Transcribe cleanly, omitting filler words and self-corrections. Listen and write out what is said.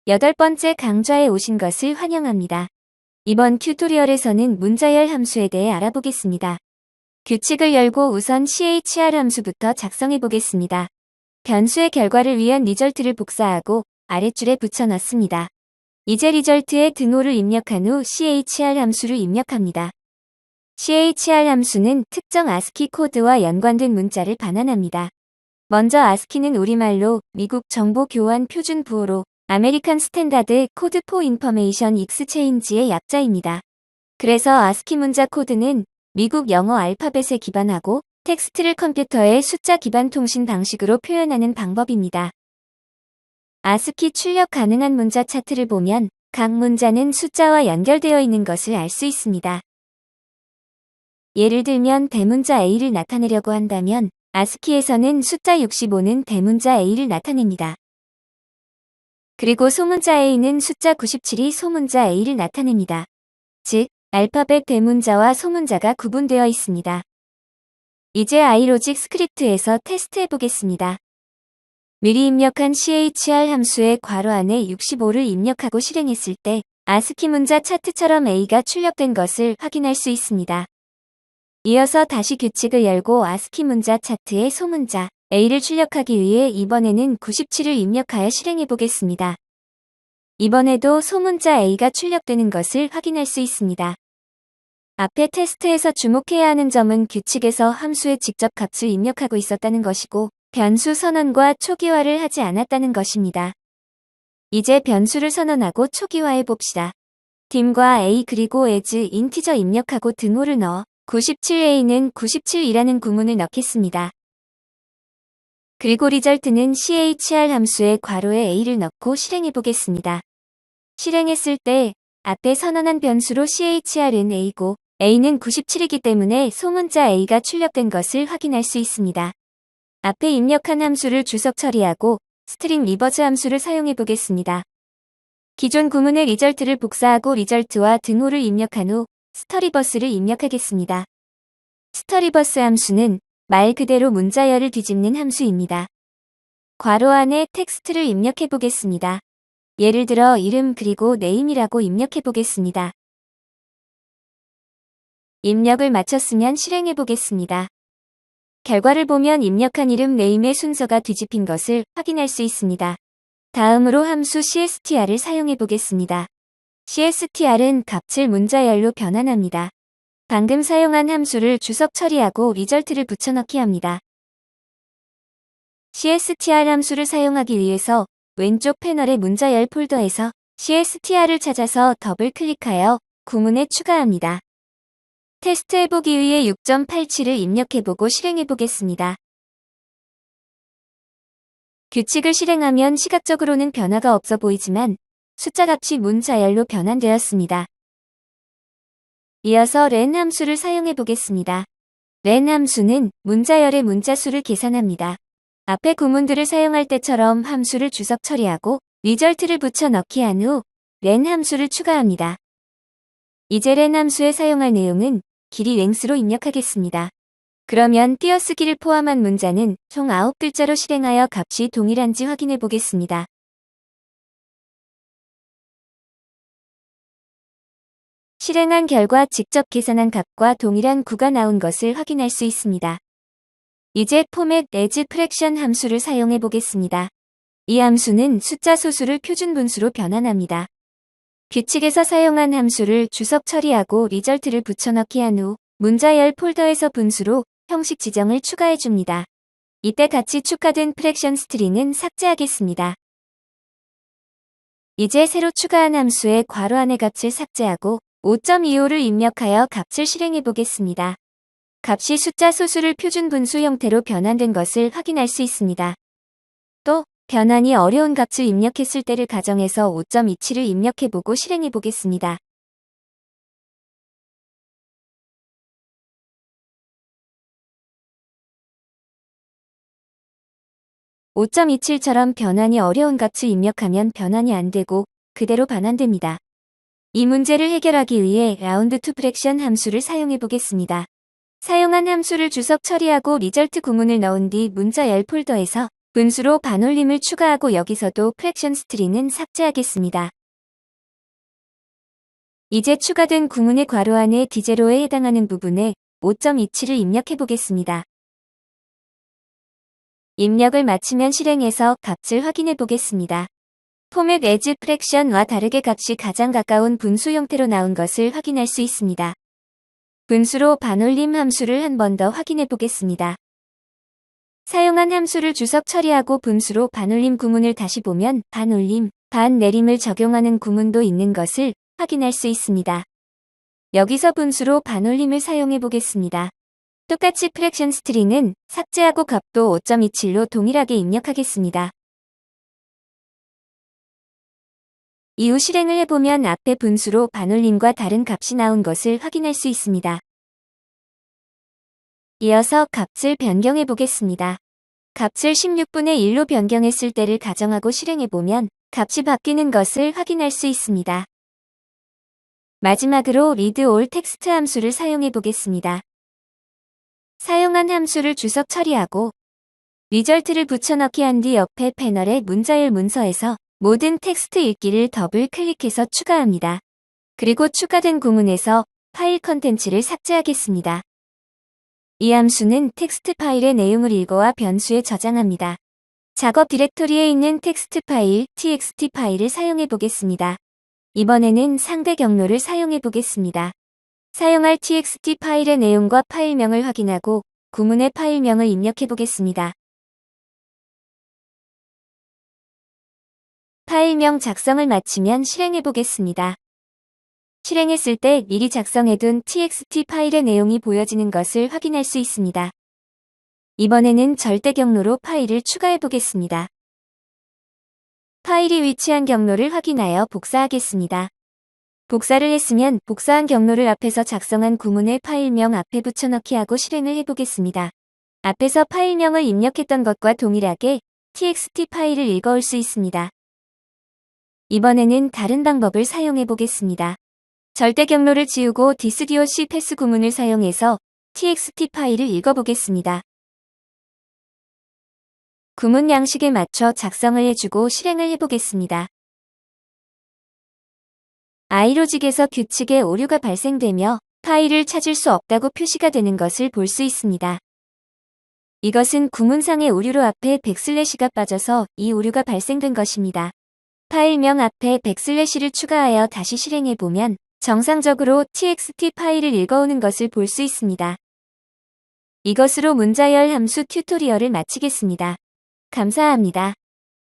8번째 강좌에 오신 것을 환영합니다. 이번 튜토리얼에서는 문자열 함수에 대해 알아보겠습니다. 규칙을 열고 우선 CHR 함수부터 작성해 보겠습니다. 변수의 결과를 위한 리절트를 복사하고 아랫줄에 붙여넣습니다. 이제 리절트에 등호를 입력한 후 CHR 함수를 입력합니다. CHR 함수는 특정 ASCII 코드와 연관된 문자를 반환합니다. 먼저 ASCII는 우리말로 미국 정보 교환 표준 부호로 아메리칸 스탠다드 코드 포 인퍼메이션 익스체인지의 약자입니다. 그래서 ASCII 문자 코드는 미국 영어 알파벳에 기반하고 텍스트를 컴퓨터의 숫자 기반 통신 방식으로 표현하는 방법입니다. ASCII 출력 가능한 문자 차트를 보면 각 문자는 숫자와 연결되어 있는 것을 알 수 있습니다. 예를 들면 대문자 A를 나타내려고 한다면 ASCII에서는 숫자 65는 대문자 A를 나타냅니다. 그리고 소문자 A는 숫자 97이 소문자 A를 나타냅니다. 즉, 알파벳 대문자와 소문자가 구분되어 있습니다. 이제 iLogic 스크립트에서 테스트해 보겠습니다. 미리 입력한 CHR 함수의 괄호 안에 65를 입력하고 실행했을 때 ASCII 문자 차트처럼 A가 출력된 것을 확인할 수 있습니다. 이어서 다시 규칙을 열고 ASCII 문자 차트에 소문자 A를 출력하기 위해 이번에는 97을 입력하여 실행해 보겠습니다. 이번에도 소문자 A가 출력되는 것을 확인할 수 있습니다. 앞에 테스트에서 주목해야 하는 점은 규칙에서 함수에 직접 값을 입력하고 있었다는 것이고 변수 선언과 초기화를 하지 않았다는 것입니다. 이제 변수를 선언하고 초기화해 봅시다. dim과 A 그리고 as 인티저 입력하고 등호를 넣어 97A는 97이라는 구문을 넣겠습니다. 그리고 리절트는 CHR 함수의 괄호에 A를 넣고 실행해 보겠습니다. 실행했을 때 앞에 선언한 변수로 CHR은 A고 A는 97이기 때문에 소문자 A가 출력된 것을 확인할 수 있습니다. 앞에 입력한 함수를 주석 처리하고 스트링 리버스 함수를 사용해 보겠습니다. 기존 구문의 리절트를 복사하고 리절트와 등호를 입력한 후 스터리버스를 입력하겠습니다. 스터리버스 함수는 말 그대로 문자열을 뒤집는 함수입니다. 괄호 안에 텍스트를 입력해 보겠습니다. 예를 들어 이름 그리고 name이라고 입력해 보겠습니다. 입력을 마쳤으면 실행해 보겠습니다. 결과를 보면 입력한 이름 name의 순서가 뒤집힌 것을 확인할 수 있습니다. 다음으로 함수 cstr을 사용해 보겠습니다. cstr은 값을 문자열로 변환합니다. 방금 사용한 함수를 주석 처리하고 리절트를 붙여넣기 합니다. cstr 함수를 사용하기 위해서 왼쪽 패널의 문자열 폴더에서 cstr을 찾아서 더블 클릭하여 구문에 추가합니다. 테스트해보기 위해 6.87을 입력해보고 실행해보겠습니다. 규칙을 실행하면 시각적으로는 변화가 없어 보이지만 숫자 값이 문자열로 변환되었습니다. 이어서 len 함수를 사용해보겠습니다. len 함수는 문자열의 문자수를 계산합니다. 앞의 구문들을 사용할 때처럼 함수를 주석 처리하고 리절트를 붙여 넣기 한 후 len 함수를 추가합니다. 이제 len 함수에 사용할 내용은 길이 length로 입력하겠습니다. 그러면 띄어쓰기를 포함한 문자는 총 9글자로 실행하여 값이 동일한지 확인해 보겠습니다. 실행한 결과 직접 계산한 값과 동일한 구가 나온 것을 확인할 수 있습니다. 이제 format as fraction 함수를 사용해 보겠습니다. 이 함수는 숫자 소수를 표준 분수로 변환합니다. 규칙에서 사용한 함수를 주석 처리하고 리절트를 붙여넣기 한 후 문자열 폴더에서 분수로 형식 지정을 추가해 줍니다. 이때 같이 추가된 프랙션 스트링은 삭제하겠습니다. 이제 새로 추가한 함수의 괄호 안의 값을 삭제하고 5.25를 입력하여 값을 실행해 보겠습니다. 값이 숫자 소수를 표준 분수 형태로 변환된 것을 확인할 수 있습니다. 또 변환이 어려운 값을 입력했을 때를 가정해서 5.27을 입력해보고 실행해 보겠습니다. (5.27처럼) 변환이 어려운 값을 입력하면 변환이 안되고 그대로 반환됩니다. 이 문제를 해결하기 위해 round to fraction 함수를 사용해 보겠습니다. 사용한 함수를 주석 처리하고 리절트 구문을 넣은 뒤 문자열 폴더에서 분수로 반올림을 추가하고 여기서도 프랙션 스트링은 삭제하겠습니다. 이제 추가된 구문의 괄호 안에 D0에 해당하는 부분에 5.27을 입력해 보겠습니다. 입력을 마치면 실행해서 값을 확인해 보겠습니다. 포맷 as 프랙션과 다르게 값이 가장 가까운 분수 형태로 나온 것을 확인할 수 있습니다. 분수로 반올림 함수를 한 번 더 확인해 보겠습니다. 사용한 함수를 주석 처리하고 분수로 반올림 구문을 다시 보면 반올림, 반내림을 적용하는 구문도 있는 것을 확인할 수 있습니다. 여기서 분수로 반올림을 사용해 보겠습니다. 똑같이 프랙션 스트링은 삭제하고 값도 5.27로 동일하게 입력하겠습니다. 이후 실행을 해보면 앞에 분수로 반올림과 다른 값이 나온 것을 확인할 수 있습니다. 이어서 값을 변경해 보겠습니다. 값을 16분의 1로 변경했을 때를 가정하고 실행해보면 값이 바뀌는 것을 확인할 수 있습니다. 마지막으로 read all 텍스트 함수를 사용해 보겠습니다. 사용한 함수를 주석 처리하고 리절트를 붙여넣기 한 뒤 옆에 패널의 문자열 문서에서 모든 텍스트 읽기를 더블 클릭해서 추가합니다. 그리고 추가된 구문에서 파일 컨텐츠를 삭제하겠습니다. 이 함수는 텍스트 파일의 내용을 읽어와 변수에 저장합니다. 작업 디렉토리에 있는 텍스트 파일, txt 파일을 사용해 보겠습니다. 이번에는 상대 경로를 사용해 보겠습니다. 사용할 txt 파일의 내용과 파일명을 확인하고 구문의 파일명을 입력해 보겠습니다. 파일명 작성을 마치면 실행해 보겠습니다. 실행했을 때 미리 작성해둔 txt 파일의 내용이 보여지는 것을 확인할 수 있습니다. 이번에는 절대 경로로 파일을 추가해 보겠습니다. 파일이 위치한 경로를 확인하여 복사하겠습니다. 복사를 했으면 복사한 경로를 앞에서 작성한 구문의 파일명 앞에 붙여넣기 하고 실행을 해보겠습니다. 앞에서 파일명을 입력했던 것과 동일하게 txt 파일을 읽어올 수 있습니다. 이번에는 다른 방법을 사용해 보겠습니다. 절대 경로를 지우고 disdoc 패스 구문을 사용해서 txt 파일을 읽어보겠습니다. 구문 양식에 맞춰 작성을 해주고 실행을 해보겠습니다. iLogic에서 규칙에 오류가 발생되며 파일을 찾을 수 없다고 표시가 되는 것을 볼 수 있습니다. 이것은 구문상의 오류로 앞에 백슬래시가 빠져서 이 오류가 발생된 것입니다. 파일명 앞에 백슬래시를 추가하여 다시 실행해보면 정상적으로 txt 파일을 읽어오는 것을 볼 수 있습니다. 이것으로 문자열 함수 튜토리얼을 마치겠습니다. 감사합니다.